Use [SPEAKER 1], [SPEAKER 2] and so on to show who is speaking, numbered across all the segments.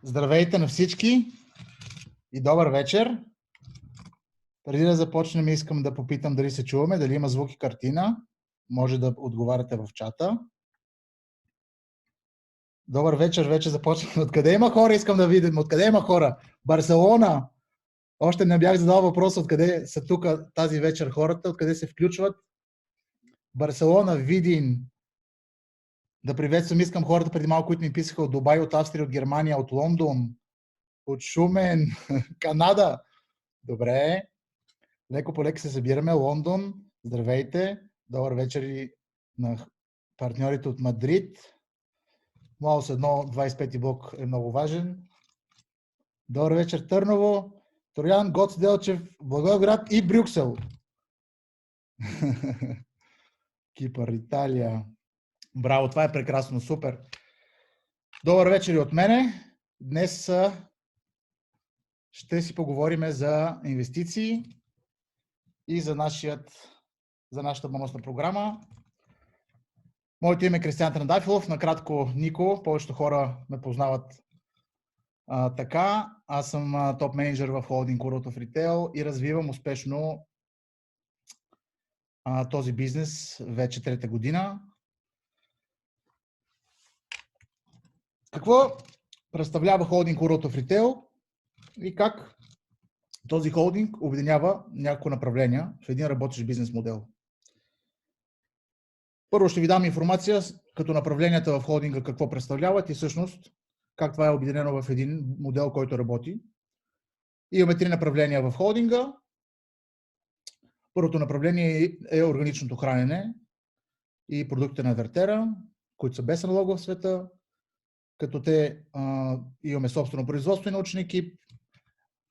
[SPEAKER 1] Здравейте на всички и добър вечер. Преди да започнем, искам да попитам дали се чуваме, дали има звук и картина. Може да отговаряте в чата. Добър вечер, вече започваме. Откъде има хора? Искам да видим. Откъде има хора? Барселона! Още не бях задал въпрос откъде са тук тази вечер хората, откъде се включват. Барселона, Видин. Да приветствам, искам хората преди малко, които ми писаха от Дубай, от Австрия, от Германия, от Лондон, от Шумен, Канада. Добре. Леко по леко се събираме. Лондон, здравейте. Добър вечер и на партньорите от Мадрид. Млаус 1, 25 блок е много важен. Добър вечер Търново, Троян, Гоц Делчев, Благоевград и Брюксел. Кипър, Италия. Браво, това е прекрасно, супер. Добър вечер и от мене. Днес ще си поговорим за инвестиции и за нашата бонусна програма. Моето име е Кристиан Трандафилов, накратко Нико, повечето хора ме познават така. Аз съм топ менеджер в холдинг World of Retail и развивам успешно този бизнес вече трета година. Какво представлява холдинг World of Retail и как този холдинг обединява няколко направления в един работещ бизнес модел? Първо ще ви дам информация като направленията в холдинга какво представляват и всъщност как това е обединено в един модел, който работи. Имаме три направления в холдинга. Първото направление е органичното хранене и продуктите на Вертера, които са без аналог в света, като имаме собствено производство и научен екип.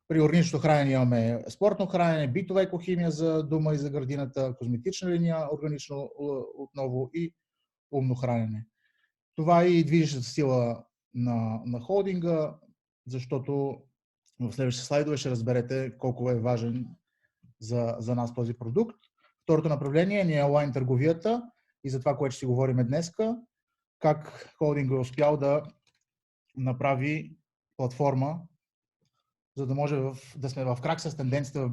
[SPEAKER 1] При органичното хранене имаме спортно хранене, битова екохимия за дома и за градината, козметична линия, органично отново и умно хранене. Това е и движещата сила на холдинга, защото в следващите слайдове ще разберете колко е важен за нас този продукт. Второто направление ни е онлайн търговията и за това, което ще си говорим днеска, как холдинга е успял да направи платформа, за да може да сме в крак с тенденцията в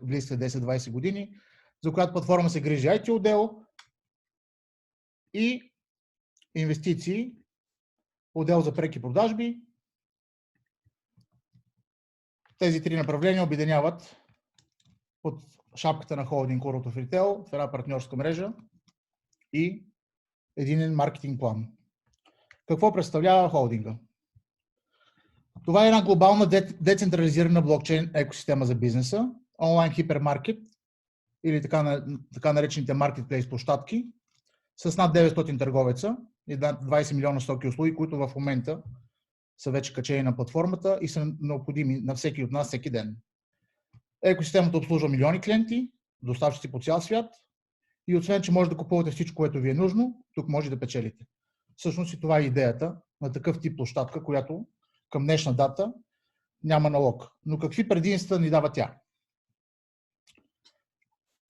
[SPEAKER 1] близките 10-20 години, за която платформа се грижи IT отдел и инвестиции, отдел за преки продажби. Тези три направления обединяват под шапката на холдинг World of Retail в една партньорска мрежа и единен маркетинг план. Какво представлява холдинга? Това е една глобална децентрализирана блокчейн екосистема за бизнеса, онлайн хипермаркет или така наречените маркетплейс площадки с над 900 търговеца и над 20 милиона стоки и услуги, които в момента са вече качени на платформата и са необходими на всеки от нас всеки ден. Екосистемата обслужва милиони клиенти, доставчици по цял свят и освен, че може да купувате всичко, което ви е нужно, тук може да печелите. Всъщност и това е идеята на такъв тип площадка, която към днешна дата няма налог. Но какви предимства ни дава тя?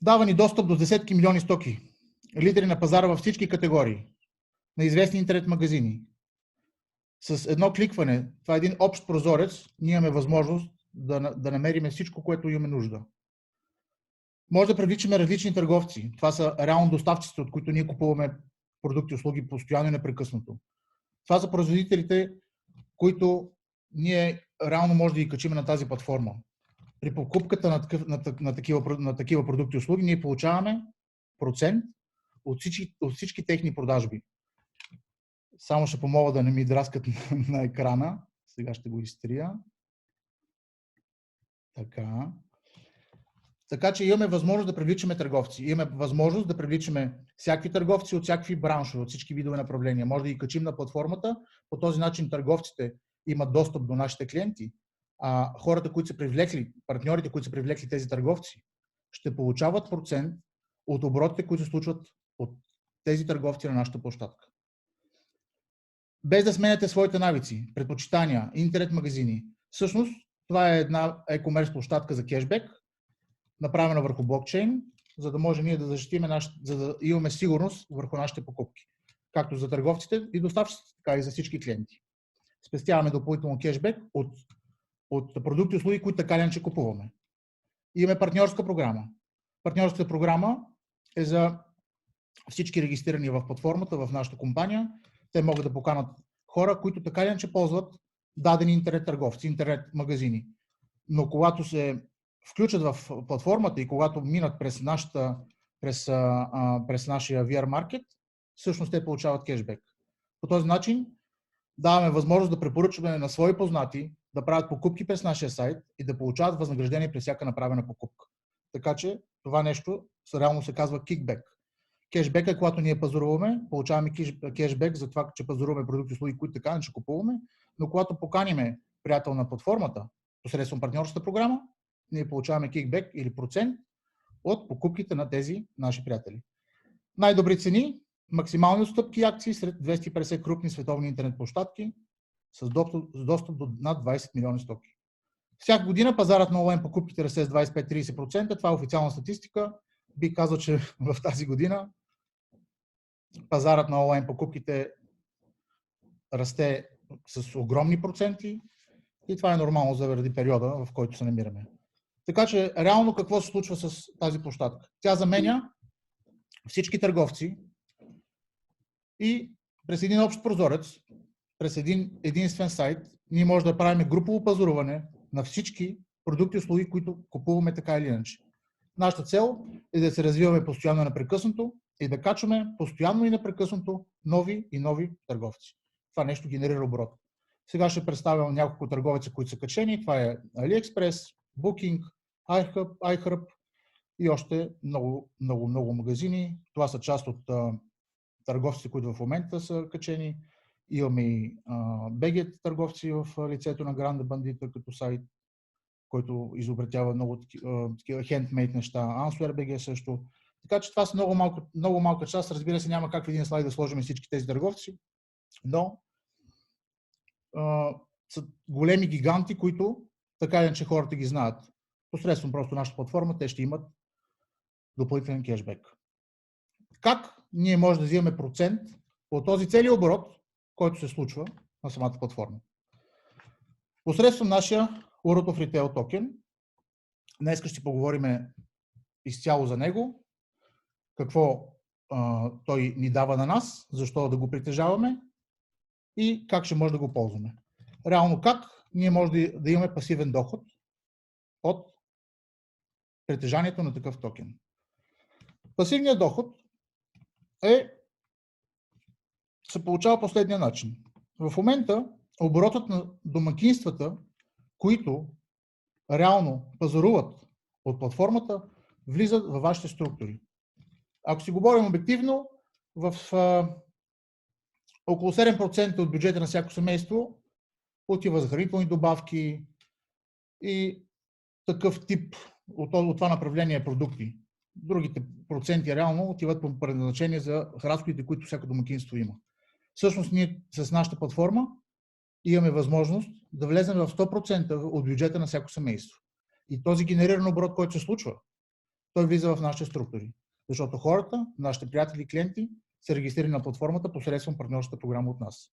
[SPEAKER 1] Дава ни достъп до десетки милиони стоки, лидери на пазара във всички категории, на известни интернет магазини. С едно кликване, това е един общ прозорец, ние имаме възможност да намерим всичко, което имаме нужда. Може да привличаме различни търговци. Това са реално доставчиците, от които ние купуваме продукти и услуги постоянно и непрекъснато. Това са производителите, които ние реално може да ги качим на тази платформа. При покупката на такива продукти и услуги ние получаваме процент от всички техни продажби. Само ще помогна да не ми драскат на екрана. Сега ще го изтрия. Така че имаме възможност да привличаме търговци. Имаме възможност да привличаме всякакви търговци от всякакви браншове, от всички видове направления. Може да ги качим на платформата. По този начин търговците имат достъп до нашите клиенти, а хората, които са привлекли, партньорите, които са привлекли тези търговци, ще получават процент от оборотите, които се случват от тези търговци на нашата площадка. Без да сменяте своите навици, предпочитания, интернет магазини. Всъщност, това е една e-commerce площадка за кешбек, направена върху блокчейн, за да може ние да защитим, за да имаме сигурност върху нашите покупки. Както за търговците и доставчиците, така и за всички клиенти. спестяваме допълнително кешбек от продукти и услуги, които така или иначе купуваме. Имаме партньорска програма. Партньорската програма е за всички регистрирани в платформата, в нашата компания. Те могат да поканат хора, които така или иначе ползват дадени интернет търговци, интернет магазини. Но когато се включат в платформата и когато минат през нашия VR Market, всъщност те получават кешбек. По този начин даваме възможност да препоръчваме на свои познати да правят покупки през нашия сайт и да получават възнаграждение при всяка направена покупка. Така че това нещо реално се казва кикбек. Кешбек е когато ние пазаруваме, получаваме кешбек за това, че пазаруваме продукти и услуги, които така не ще купуваме, но когато поканиме приятел на платформата посредством партньорската програма, ние получаваме кикбек или процент от покупките на тези наши приятели. Най-добри цени, максимални отстъпки и акции сред 250 крупни световни интернет площадки с достъп до над 20 милиони стоки. Всяка година пазарът на онлайн покупките расте с 25-30%. Това е официална статистика. Бих казал, че в тази година пазарът на онлайн покупките расте с огромни проценти и това е нормално заради периода, в който се намираме. Така че, реално какво се случва с тази площадка? Тя заменя всички търговци и през един общ прозорец, през един единствен сайт, ние можем да правим групово пазаруване на всички продукти и услуги, които купуваме така или иначе. Нашата цел е да се развиваме постоянно и непрекъснато и да качваме постоянно и непрекъснато нови и нови търговци. Това нещо генерира оборот. Сега ще представям няколко търговеца, които са качени. Това е AliExpress, Booking, iHub и още много магазини. Това са част от търговците, които в момента са качени. Имаме и BG търговци в лицето на Grande Bandita като сайт, който изобретява много такива хендмейд неща. Answer BG също. Така че това са много малка част. Разбира се, няма как в един слайд да сложим всички тези търговци, но са големи гиганти, които така иначе хората ги знаят. Посредством просто нашата платформа, те ще имат допълнителен кешбек. Как ние можем да взимаме процент от този целият оборот, който се случва на самата платформа? Посредством нашия World of Retail токен. Днес ще поговорим изцяло за него, какво той ни дава на нас, защо да го притежаваме и как ще може да го ползваме. Реално как ние може да имаме пасивен доход от притежанието на такъв токен. Пасивният доход се получава последния начин. В момента оборотът на домакинствата, които реално пазаруват от платформата, влизат във вашите структури. Ако си говорим обективно, в около 7% от бюджета на всяко семейство отива за хранителни добавки и такъв тип от това направление продукти. Другите проценти реално отиват по предназначение за разходите, които всяко домакинство има. Всъщност ние с нашата платформа имаме възможност да влезем в 100% от бюджета на всяко семейство. И този генериран оборот, който се случва, той влиза в нашите структури. Защото хората, нашите приятели и клиенти са регистрирани на платформата посредством партньорската програма от нас.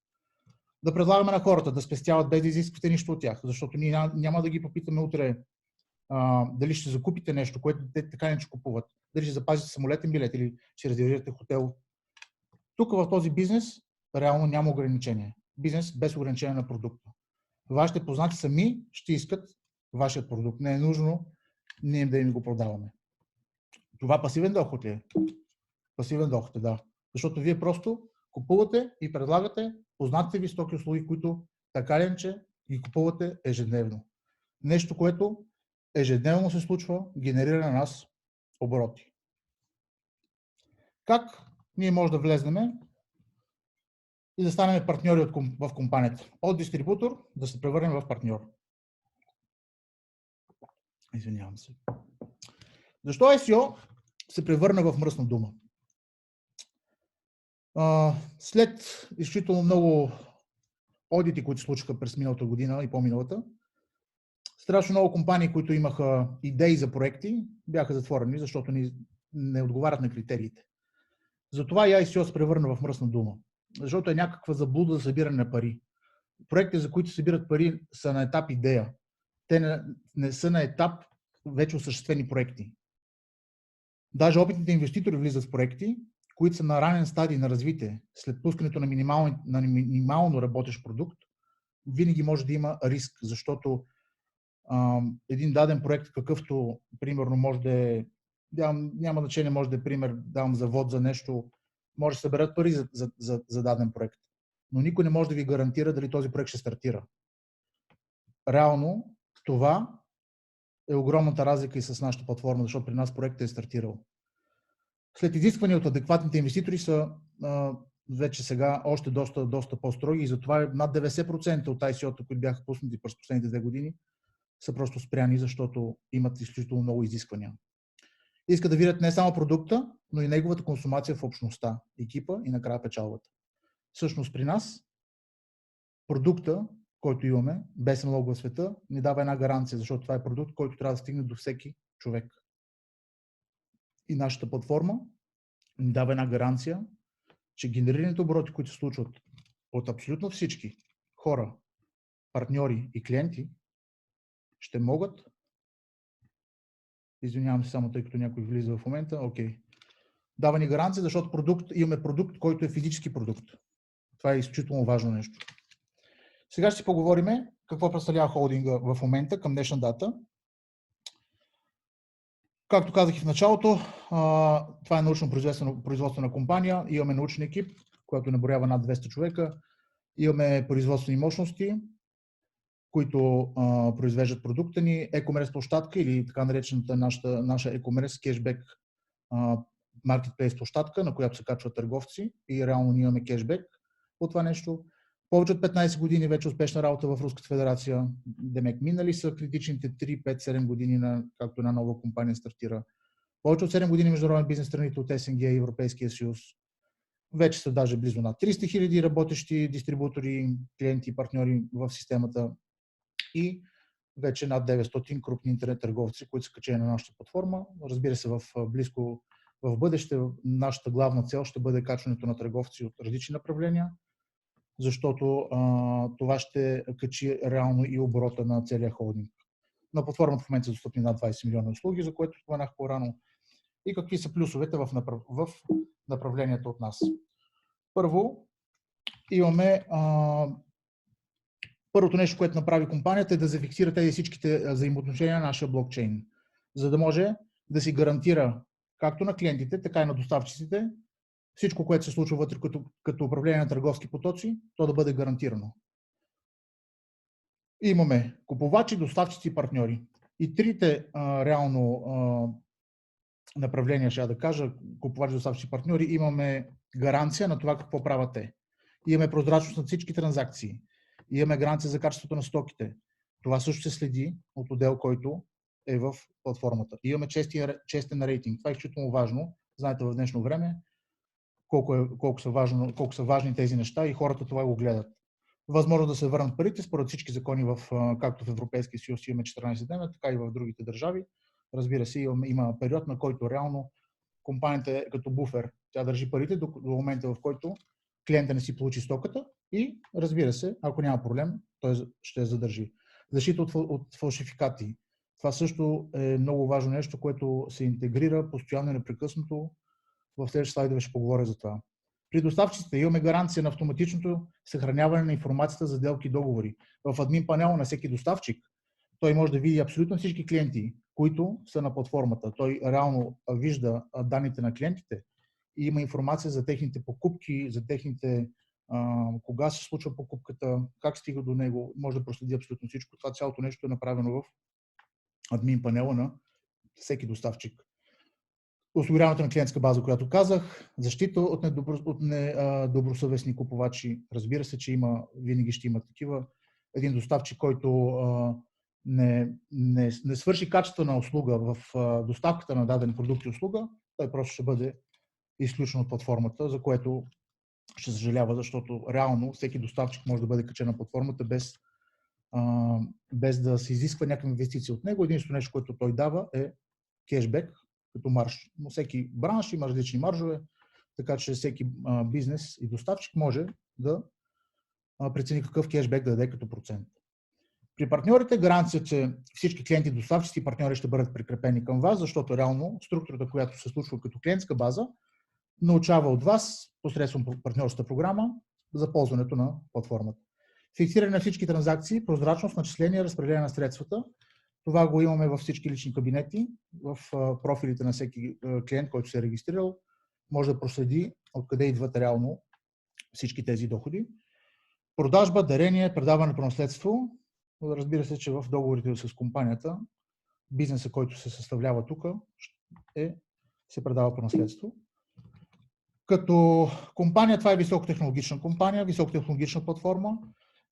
[SPEAKER 1] Да предлагаме на хората да спестяват без да изисквате нищо от тях, защото ние няма да ги попитаме утре дали ще закупите нещо, което те така не купуват, дали ще запазите самолетен билет или ще резервирате хотел. Тук в този бизнес реално няма ограничение. Бизнес без ограничение на продукта. Вашите познати сами ще искат вашият продукт. Не е нужно ние да им го продаваме. Това пасивен доход ли е? Пасивен доход е, да. Защото вие просто купувате и предлагате познатите ви стоки и услуги, които така или иначе ги купувате ежедневно. Нещо, което ежедневно се случва, генерира на нас обороти. Как ние може да влезнем и да станем партньори в компанията? От дистрибутор да се превърнем в партньор. Извинявам се. Защо SEO се превърна в мръсна дума? След изключително много одити, които се случиха през миналата година и по-миналата, страшно много компании, които имаха идеи за проекти, бяха затворени, защото не отговарят на критериите. Затова и ICO се превърна в мръсна дума. Защото е някаква заблуда за събиране на пари. проекти, за които събират пари, са на етап идея. Те не са на етап вече осъществени проекти. Даже опитните инвеститори влизат в проекти, които са на ранен стадий на развитие. След пускането на минимално работещ продукт, винаги може да има риск, защото един даден проект, какъвто примерно може да е, няма значение, може да е пример, давам завод за нещо, може да съберат пари за даден проект, но никой не може да ви гарантира дали този проект ще стартира. Реално това е огромната разлика и с нашата платформа, защото при нас проектът е стартирал. След изисквания от адекватните инвеститори са вече сега още доста по-строги и затова над 90% от ICO-та, които бяха пуснати през последните 2 години, са просто спряни, защото имат изключително много изисквания. Искат да видят не само продукта, но и неговата консумация в общността, екипа и накрая печалбата. Всъщност при нас продукта, който имаме, без аналог в света, ни дава една гаранция, защото това е продукт, който трябва да стигне до всеки човек. И нашата платформа ни дава една гаранция, че генерираните обороти, които се случват от абсолютно всички хора, партньори и клиенти, ще могат. Извинявам се само, тъй като някой влиза в момента. Окей. Дава ни гаранция, защото имаме продукт, който е физически продукт. Това е изключително важно нещо. Сега ще си поговорим какво представлява холдинга в момента, към днешна дата. Както казах и в началото, това е научно-производствена компания. Имаме научен екип, който наброява над 200 човека. Имаме производствени мощности, които произвеждат продукта ни, e-commerce площадка или така наречената наша e-commerce кешбек маркетплейс площадка, на която се качват търговци и реално ние имаме кешбек от това нещо. Повече от 15 години вече успешна работа в Руската федерация. Демек минали са критичните 3, 5, 7 години, както една нова компания стартира. Повече от 7 години международен бизнес страните от СНГ и Европейския съюз. Вече са даже близо над 300 000 работещи дистрибутори, клиенти и партньори в системата и вече над 900 крупни интернет търговци, които са качени на нашата платформа. Разбира се, в бъдеще нашата главна цел ще бъде качването на търговци от различни направления, защото това ще качи реално и оборота на целия холдинг. На платформата в момента са достъпни над 20 милиона услуги, за което споменах по-рано. И какви са плюсовете в направлението от нас? Първо, имаме първото нещо, което направи компанията, е да зафиксира тези всичките взаимоотношения на нашия блокчейн, за да може да си гарантира както на клиентите, така и на доставчиците всичко, което се случва вътре като управление на търговски потоци, то да бъде гарантирано. Имаме купувачи, доставчици и партньори. И трите реално направления, ще да кажа, купувачи, доставчици и партньори, имаме гаранция на това какво правят те. Имаме прозрачност на всички транзакции. Имаме гаранция за качеството на стоките. Това също се следи от отдел, който е в платформата. Имаме честен рейтинг. Това е изключително важно. Знаете, в днешно време колко са важни тези неща и хората това го гледат. Възможно да се върнат парите според всички закони, както в Европейския съюз имаме 14 дена, така и в другите държави. Разбира се, има период, на който реално компанията е като буфер. Тя държи парите до момента, в който клиента не си получи стоката и, разбира се, ако няма проблем, той ще я задържи. Защита от фалшификати. Това също е много важно нещо, което се интегрира постоянно и непрекъснато. В следващите слайдове ще поговоря за това. При доставчиците имаме гаранция на автоматичното съхраняване на информацията за сделки и договори. В админ панела на всеки доставчик той може да види абсолютно всички клиенти, които са на платформата. Той реално вижда данните на клиентите и има информация за техните покупки, за техните кога се случва покупката, как стига до него, може да проследи абсолютно всичко. Това цялото нещо е направено в админ панела на всеки доставчик. Осигуряването на клиентска база, която казах, защита от недобросъвестни купувачи. Разбира се, че винаги ще има такива. Един доставчик, който не свърши качествена услуга в доставката на даден продукт и услуга, той просто ще бъде изключен от платформата, за което ще съжалява, защото реално всеки доставчик може да бъде качен на платформата без да се изисква някаква инвестиция от него. Единственото нещо, което той дава е кешбек като марж. Но всеки бранш има различни маржове, така че всеки бизнес и доставчик може да прецени какъв кешбек да даде като процент. При партньорите гаранция, че всички клиенти, доставчици и партньори ще бъдат прикрепени към вас, защото реално структурата, която се случва като клиентска база, научава от вас посредством партньорската програма за ползването на платформата. Фиксиране на всички транзакции, прозрачност, начисление, разпределение на средствата. Това го имаме във всички лични кабинети, в профилите на всеки клиент, който се е регистрирал. Може да проследи откъде идват реално всички тези доходи. Продажба, дарение, предаване по наследство. Разбира се, че в договорите с компанията, бизнеса, който се съставлява тук, се предава по наследство. Като компания, това е високотехнологична компания, високотехнологична платформа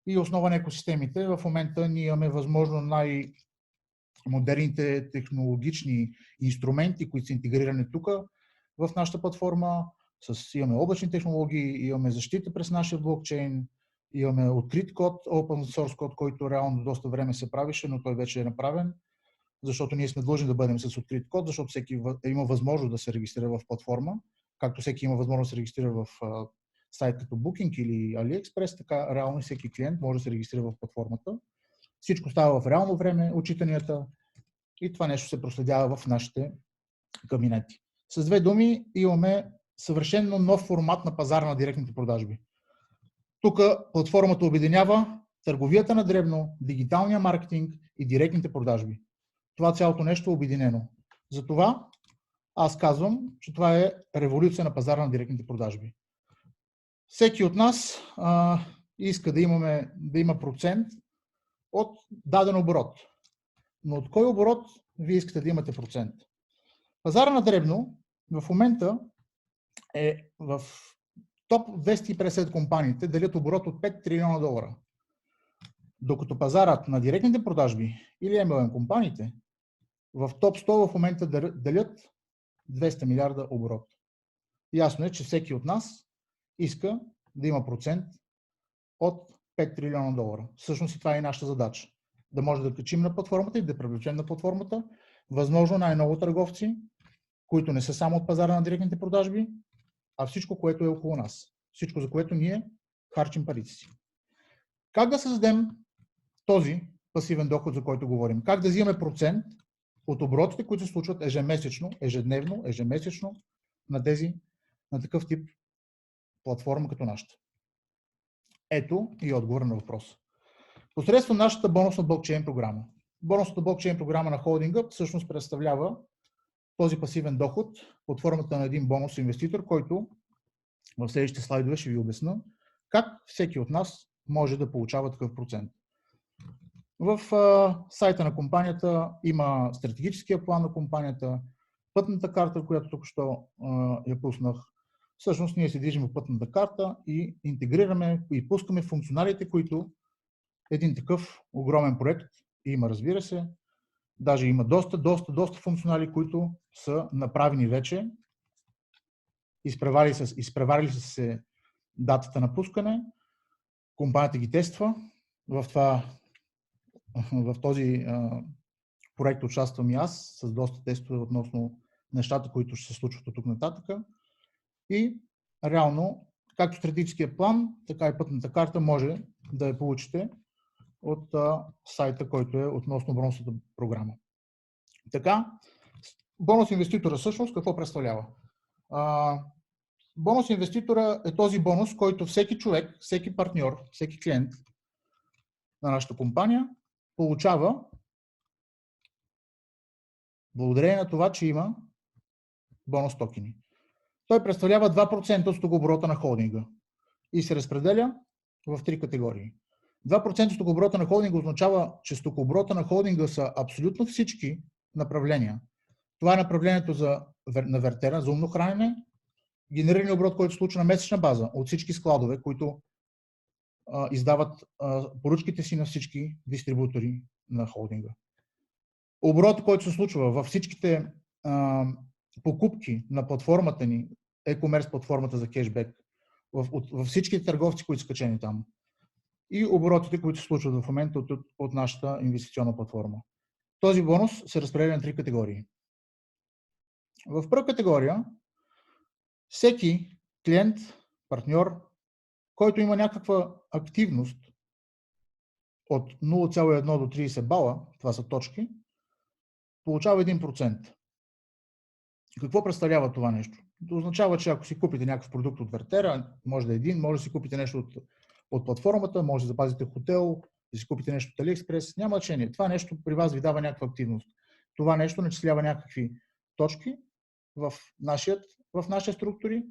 [SPEAKER 1] и основа на екосистемите. В момента ние имаме възможно най-модерните технологични инструменти, които са интегрирани тук в нашата платформа. Имаме облачни технологии, имаме защита през нашия блокчейн, имаме открит код, open source код, който реално доста време се правише, но той вече е направен, защото ние сме длъжни да бъдем с открит код, защото всеки има възможност да се регистрира в платформа, както всеки има възможност да се регистрира в сайт като Booking или AliExpress, така реално всеки клиент може да се регистрира в платформата. Всичко става в реално време, отчитанията и това нещо се проследява в нашите кабинети. С две думи имаме съвършено нов формат на пазара на директните продажби. Тук платформата обединява търговията на дребно, дигиталния маркетинг и директните продажби. Това цялото нещо е обединено. Затова аз казвам, че това е революция на пазара на директните продажби. Всеки от нас иска да има процент от даден оборот. Но от кой оборот вие искате да имате процент? Пазара на дребно в момента е в топ 250 компаниите делят оборот от 5 трилиона долара. Докато пазарът на директните продажби или MLM компаниите в топ 100 в момента делят 200 милиарда оборот. Ясно е, че всеки от нас иска да има процент от 5 трилиона долара. Всъщност и това е и нашата задача. Да може да качим на платформата и да привлечем на платформата възможно най-много търговци, които не са само от пазара на директните продажби, а всичко, което е около нас. Всичко, за което ние харчим парите си. Как да създадем този пасивен доход, за който говорим? Как да взимаме процент от оборотите, които се случват ежемесечно, ежедневно, ежемесечно на такъв тип платформа като нашата? Ето и отговор на въпроса. Посредством нашата бонусна блокчейн програма. Бонусната блокчейн програма на холдинга всъщност представлява този пасивен доход под формата на един бонус инвеститор, който в следващите слайдове ще ви обясня как всеки от нас може да получава такъв процент. В сайта на компанията има стратегическия план на компанията, пътната карта, която тук що я пуснах. Всъщност ние се движим в пътната карта и интегрираме и пускаме функционалите, които един такъв огромен проект има, разбира се. Даже има доста функционали, които са направени вече. Изпреварили са се датата на пускане. Компанията ги тества. В този проект участвам и аз с доста тестове относно нещата, които ще се случват от тук нататък. И реално, както стратегическия план, така и пътната карта може да я получите от сайта, който е относно бонусната програма. Така, бонус инвеститора всъщност какво представлява? Бонус инвеститора е този бонус, който всеки човек, всеки партньор, всеки клиент на нашата компания получава благодарение на това, че има бонус токени. Той представлява 2% от стокооборота на холдинга и се разпределя в три категории. 2% от стокооборота на холдинга означава, че стокооборота на холдинга са абсолютно всички направления. Това е направлението на вертера, за умно хранене, генерирания оборот, който се случва на месечна база от всички складове, които издават поръчките си на всички дистрибутори на холдинга. Оборот, който се случва във всичките покупки на платформата ни, e-commerce платформата за кешбек, във всички търговци, които са качени там. И оборотите, които се случват в момента от нашата инвестиционна платформа. Този бонус се разпределя на три категории. В първа категория всеки клиент, партньор, който има някаква активност от 0,1 до 30 бала, това са точки, получава 1%. Какво представлява това нещо? Означава, че ако си купите някакъв продукт от Вертера, може да е един, може да си купите нещо от платформата, може да запазите хотел, да си купите нещо от AliExpress, няма значение. Това нещо при вас ви дава някаква активност. Това нещо начислява някакви точки в нашите структури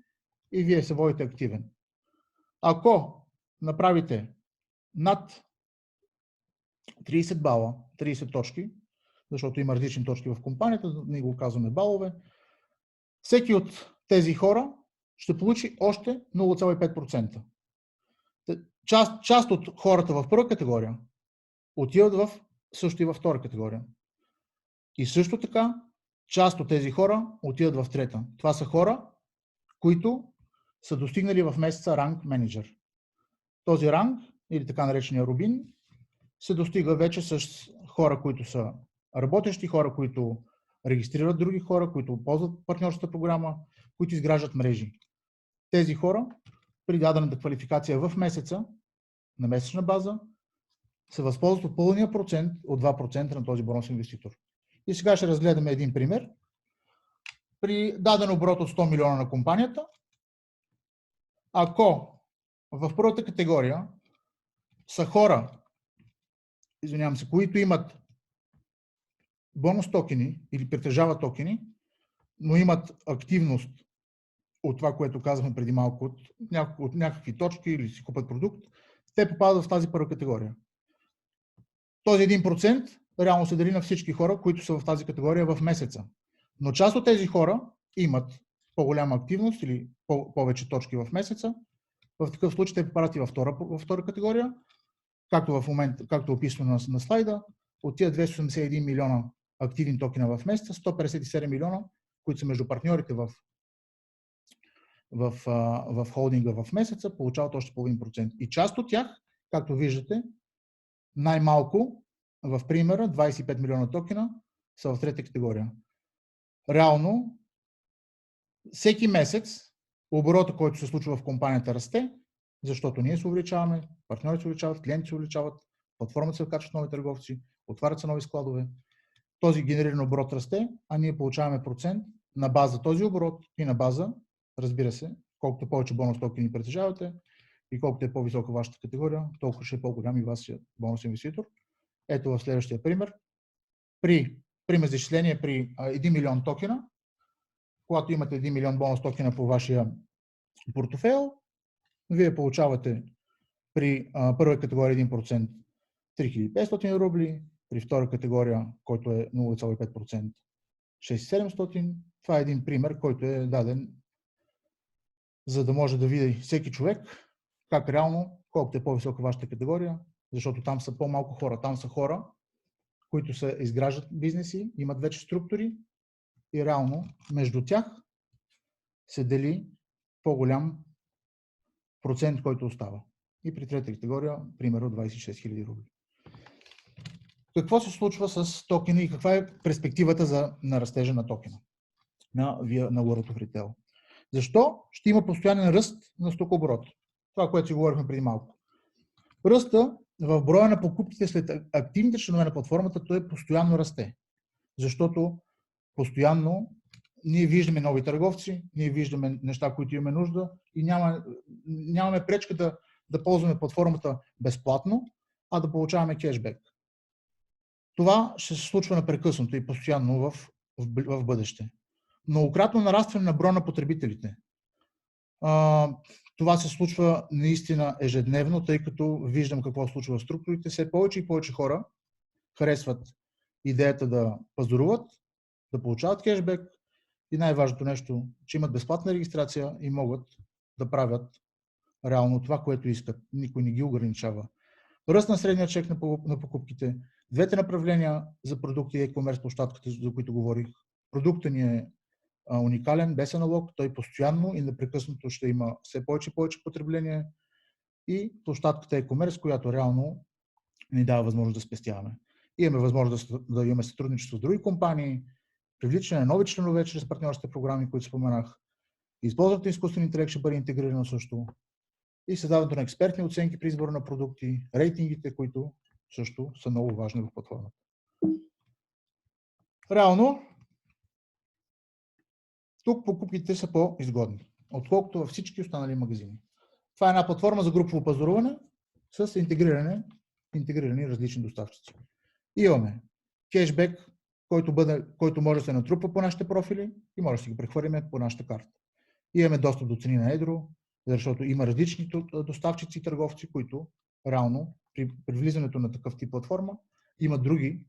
[SPEAKER 1] и вие се водите активен. Ако направите над 30 бала, 30 точки, защото има различни точки в компанията, ние го казваме балове, всеки от тези хора ще получи още 0,5%. Част от хората в първа категория отиват също и във втора категория. И също така, част от тези хора отиват в трета. Това са хора, които са достигнали в месеца ранг менеджер. Този ранг, или така наречения рубин, се достига вече с хора, които са работещи, хора, които регистрират други хора, които ползват партньорската програма, които изграждат мрежи. Тези хора, при дадената квалификация в месеца, на месечна база, се възползват от пълния процент от 2% на този бонус инвеститор. И сега ще разгледаме един пример. При даден оборот от 100 милиона на компанията, ако в първата категория са хора, които имат бонус токени или притежават токени, но имат активност от това, което казахме преди малко, от някакви точки или си купат продукт, те попадат в тази първа категория. Този 1% реално се дели на всички хора, които са в тази категория в месеца. Но част от тези хора имат по-голяма активност или повече точки в месеца. В такъв случай те попадат и във втора категория, както в момента, както описано на слайда, от тия 281 милиона активни токена в месеца, 157 милиона, които са между партньорите в холдинга в месеца, получават още половин процент. И част от тях, както виждате, най-малко в примера 25 милиона токена са в трета категория. Реално, всеки месец оборота, който се случва в компанията, расте, защото ние се увеличаваме, партньорите се увеличават, клиенти се увеличават, платформата се вкачват нови търговци, отварят се нови складове. Този генериран оборот расте, а ние получаваме процент на база този оборот и на база, разбира се, колкото повече бонус токени притежавате и колкото е по-висока вашата категория, толкова ще е по-голям и вашия бонус инвеститор. Ето в следващия пример. При изчисление при 1 милион токена, когато имате 1 милион бонус токена по вашия портфейл, вие получавате при първа категория 1% 3500 рубли, при втора категория, който е 0,5%, 6700. Това е един пример, който е даден, за да може да види всеки човек как реално, колкото е по-висока вашата категория, защото там са по-малко хора. Там са хора, които се изграждат бизнеси, имат вече структури и реално между тях се дели по-голям процент, който остава. И при трета категория, примерно 26 000 рубли. Какво се случва с токена и каква е перспективата на растежа на токена на World of Retail? Защо ще има постоянен ръст на стокооборот? Това, което си говорихме преди малко. Ръста в броя на покупките след активните членове на платформата, той постоянно расте. Защото постоянно ние виждаме нови търговци, ние виждаме неща, които имаме нужда и нямаме пречка да ползваме платформата безплатно, а да получаваме кешбек. Това ще се случва непрекъснато и постоянно в бъдеще. Многократно нарастване на броя на потребителите. Това се случва наистина ежедневно, тъй като виждам какво се случва в структурите. Все повече и повече хора харесват идеята да пазаруват, да получават кешбек и най-важното нещо, че имат безплатна регистрация и могат да правят реално това, което искат. Никой не ги ограничава. Ръст на средния чек на покупките, двете направления за продукти и e-commerce площадката, за които говорих. Продуктът ни е уникален, без аналог, той постоянно и непрекъснато ще има все повече и повече потребление и площадката e-commerce, която реално ни дава възможност да спестяваме. Имаме възможност да имаме сътрудничество с други компании, привличане на нови членове чрез партньорските програми, които споменах. Използването на изкуствен интелект ще бъде интегрирано също. и създаването на експертни оценки при избора на продукти, рейтингите, които също са много важни в платформата. Реално, тук покупките са по-изгодни, отколкото във всички останали магазини. Това е една платформа за групово пазаруване с интегрирани различни доставчици. И имаме кешбек, който може да се натрупа по нашите профили и може да си го прехвърлим по нашата карта. Имаме достъп до цени на едро, защото има различни доставчици и търговци, които реално при влизането на такъв тип платформа има други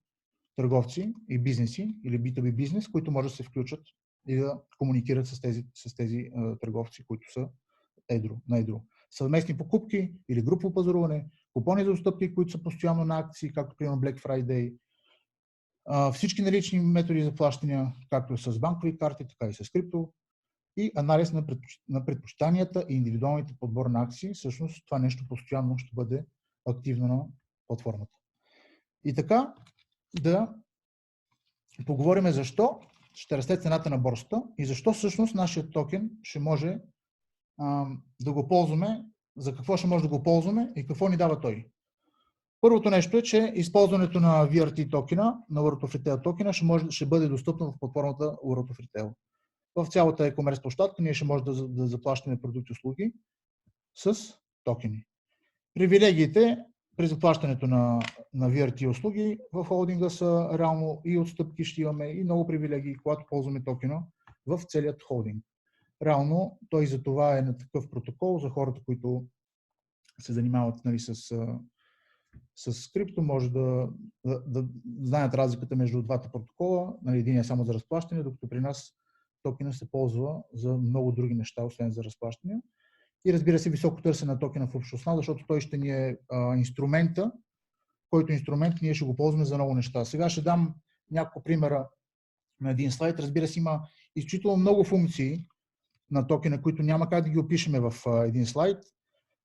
[SPEAKER 1] търговци и бизнеси или B2B бизнес, които може да се включат и да комуникират с тези търговци, които са на едро. Съвместни покупки или групово пазаруване, купони за достъпки, които са постоянно на акции, както примерно Black Friday, всички налични методи за плащания, както с банкови карти, така и с крипто, и анализ на предпочитанията и индивидуалните подбор на акции. Всъщност това нещо постоянно ще бъде активно на платформата. И така да поговорим защо ще расте цената на борсата и защо всъщност нашия токен ще може да го ползваме, за какво ще може да го ползваме и какво ни дава той. Първото нещо е, че използването на VRT токена, на World of Retail токена ще бъде достъпно в платформата World of Retail. В цялата e-commerce площадка ние ще може да заплащаме продукти и услуги с токени. Привилегиите при заплащането на VRT услуги в холдинга са реално и отстъпки ще имаме и много привилегии, когато ползваме токена в целият холдинг. Реално той за това е на такъв протокол за хората, които се занимават, нали, с крипто, може да знаят разликата между двата протокола. Нали, един е само за разплащане, докато при нас токена се ползва за много други неща, освен за разплащания. И разбира се, високо търсене на токена в общността, защото той ще ни е инструмента, който инструмент ние ще го ползваме за много неща. Сега ще дам няколко примера на един слайд. Разбира се, има изключително много функции на токена, които няма как да ги опишеме в един слайд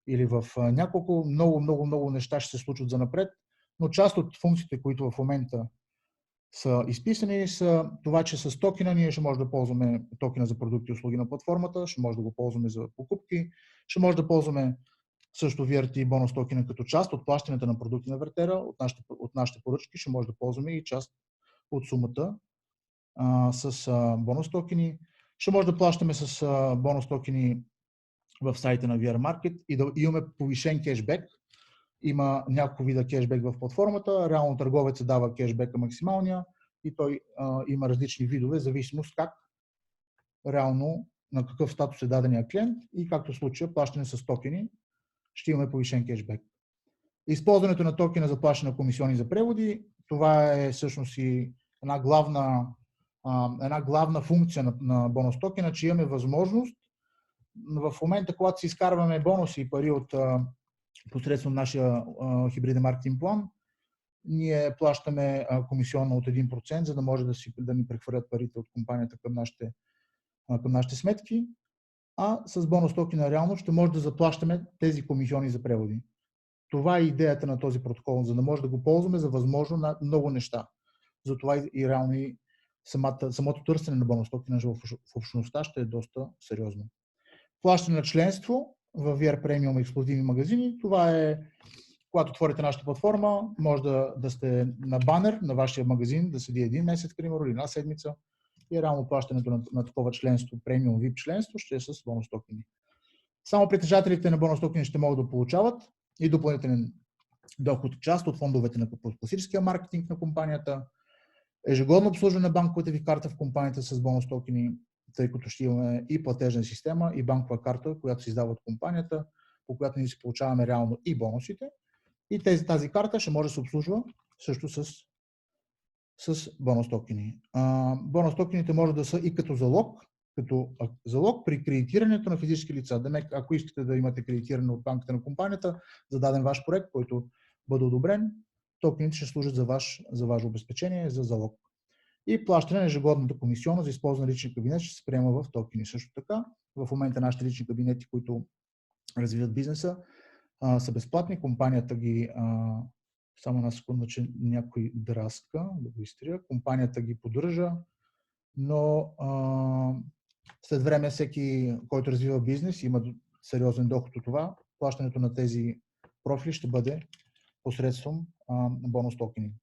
[SPEAKER 1] или в няколко. Много неща ще се случват за напред, но част от функциите, които в момента са изписани, са това, че с токена ние ще може да ползваме токена за продукти и услуги на платформата, ще може да го ползваме за покупки, ще може да ползваме също VRT бонус токена като част от плащането на продукти на вертера, от нашите поръчки, ще може да ползваме и част от сумата с бонус токени. Ще може да плащаме с бонус токени в сайта на VR Market и да имаме повишен кешбек. Има няколко вида кешбек в платформата. Реално търговец дава кешбека максималния и той има различни видове, зависимост как реално на какъв статус е дадения клиент и както в случая плащане с токени ще имаме повишен кешбек. Използването на токена за плащане на комисиони за преводи, това е всъщност и една главна функция на бонус токена, че имаме възможност в момента, когато си изкарваме бонуси и пари от посредством нашия хибриден маркетинг план, ние плащаме комисионно от 1%, за да може да ни прехвърлят парите от компанията към нашите сметки, а с бонус токена реално ще може да заплащаме тези комисиони за преводи. Това е идеята на този протокол, за да може да го ползваме за възможно много неща. Затова и реално и самото търсене на бонус токена в общността ще е доста сериозно. Плащане на членство в VR Premium ексклузивни магазини. Това е, когато отворите нашата платформа, може да сте на банер на вашия магазин, да седи един месец, примерно, или една седмица. И реално плащането на такова членство, премиум VIP членство, ще е с бонус токени. Само притежателите на бонус токени ще могат да получават и допълнителен доход, част от фондовете на класическия маркетинг на компанията, ежегодно обслужване на банковата ви карта в компанията с бонус токени, тъй като ще имаме и платежна система, и банкова карта, която се издава от компанията, по която ние си получаваме реално и бонусите. И тази карта ще може да се обслужва също с бонус токени. Бонус токените може да са и като залог при кредитирането на физически лица. Демек, ако искате да имате кредитиране от банката на компанията за даден ваш проект, който бъде одобрен, токените ще служат за ваше обезпечение, за залог. И плащане на ежегодната комисиона за използване на лични кабинет ще се приема в токени. Също така, в момента нашите лични кабинети, които развиват бизнеса, са безплатни. Компанията ги, само една секунда, че някой драска, да го изтрия, компанията ги поддържа, но след време всеки, който развива бизнес, има сериозен доход от това, плащането на тези профили ще бъде посредством бонус токени.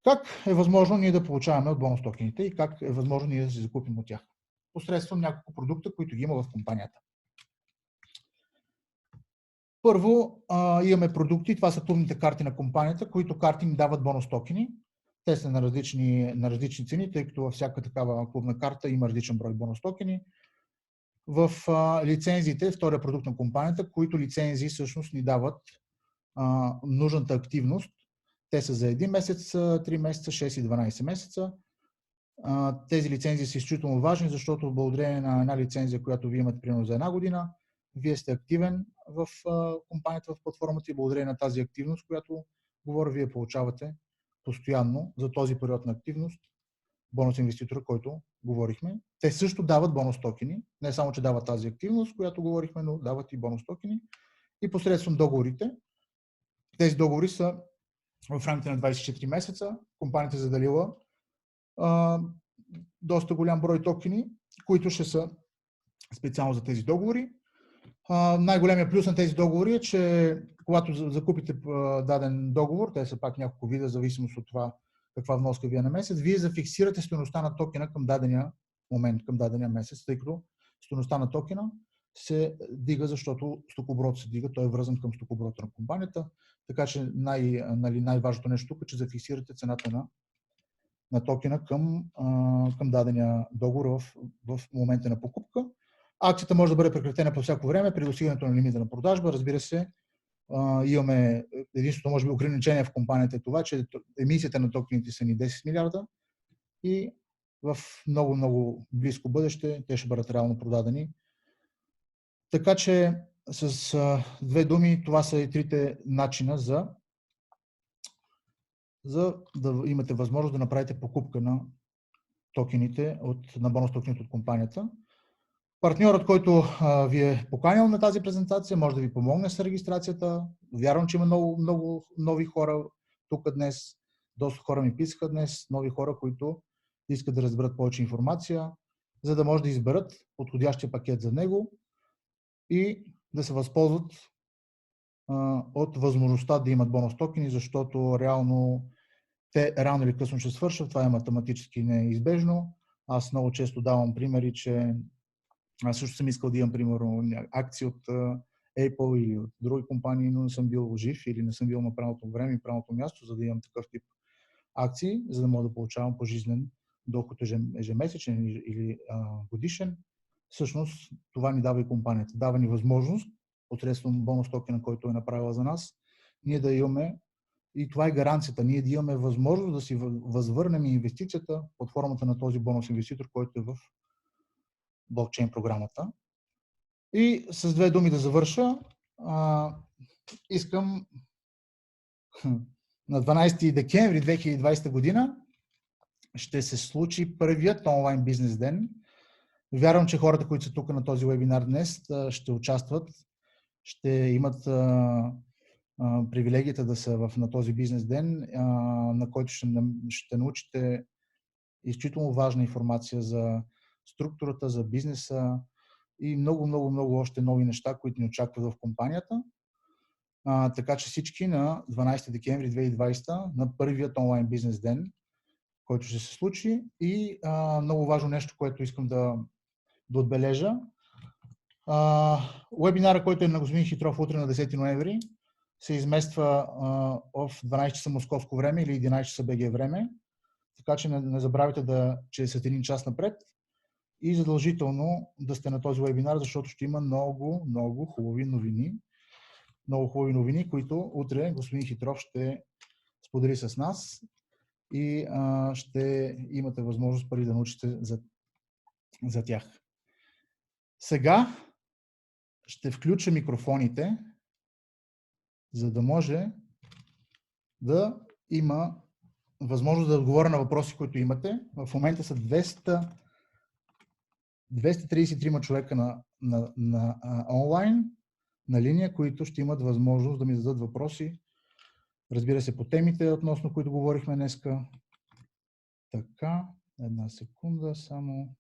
[SPEAKER 1] Как е възможно ние да получаваме от бонус токените и как е възможно ние да се закупим от тях? Посредством няколко продукта, които ги има в компанията. Първо имаме продукти, това са клубните карти на компанията, които карти ни дават бонус токени. Те са на различни цени, тъй като във всяка такава клубна карта има различен брой бонус токени. В лицензиите, втория продукт на компанията, които лицензии всъщност ни дават нужната активност. Те са за 1 месец, 3 месеца, 6 и 12 месеца. Тези лицензии са изключително важни, защото благодарение на една лицензия, която вие имате примерно за 1 година, вие сте активен в компанията, в платформата и благодарение на тази активност, която говоря, вие получавате постоянно за този период на активност бонус инвеститора, който говорихме. Те също дават бонус токени, не само, че дават тази активност, която говорихме, но дават и бонус токени. И посредством договорите, тези договори са в рамките на 24 месеца, компанията е заделила доста голям брой токени, които ще са специално за тези договори. Най-големият плюс на тези договори е, че когато закупите даден договор, те са пак няколко вида, в зависимост от това каква вноска ви е на месец, вие зафиксирате стойността на токена към дадения момент, към дадения месец, тъй като стойността на токена се дига, защото стокооборот се дига, той е връзан към стокооборота на компанията, така че най-важното нещо тук е, че зафиксирате цената на токена към дадения договор в момента на покупка. Акцията може да бъде прекратена по всяко време при достигането на лимита на продажба. Разбира се, имаме единството, може би, ограничение в компанията е това, че емисията на токените са ни 10 милиарда и в много близко бъдеще те ще бъдат реално продадени. Така че с две думи, това са и трите начина за да имате възможност да направите покупка на токените, на бонус токените от компанията. Партньорът, който ви е поканил на тази презентация, може да ви помогне с регистрацията. Вярвам, че има много нови хора тук днес. Доста хора ми писаха днес, нови хора, които искат да разберат повече информация, за да може да изберат подходящия пакет за него и да се възползват от възможността да имат бонус токени, защото те рано или късно ще свършат. Това е математически неизбежно. Аз много често давам примери, че аз също съм искал да имам, примерно, акции от Apple или от други компании, но не съм бил жив или не съм бил на правилното време и правилното място, за да имам такъв тип акции, за да мога да получавам пожизнен доход ежемесечен или годишен. Всъщност, това ни дава и компанията. Дава ни възможност, посредством бонус токена, който е направила за нас, ние да имаме, и това е гаранцията, ние да имаме възможност да си възвърнем инвестицията под формата на този бонус инвеститор, който е в блокчейн програмата. И с две думи да завърша. Искам на 12 декември 2020 година ще се случи първият онлайн бизнес ден. Вярвам, че хората, които са тук на този вебинар днес, ще участват, ще имат привилегията да са на този бизнес ден, на който ще научите изключително важна информация за структурата, за бизнеса и много още нови неща, които ни очакват в компанията. Така че всички на 12 декември 2020 на първият онлайн бизнес ден, който ще се случи, и много важно нещо, което искам да отбележа. Уебинара, който е на господин Хитров утре на 10 ноември, се измества в 12 часа московско време или 11 часа БГ време. Така че не забравяйте че след един час напред и задължително да сте на този вебинар, защото ще има много хубави новини. Много хубави новини, които утре господин Хитров ще сподели с нас и ще имате възможност първи да научите за тях. Сега ще включа микрофоните, за да може да има възможност да отговоря на въпроси, които имате. В момента са 233 човека на онлайн, на линия, които ще имат възможност да ми зададат въпроси. Разбира се, по темите, относно които говорихме днеска. Така, една секунда само.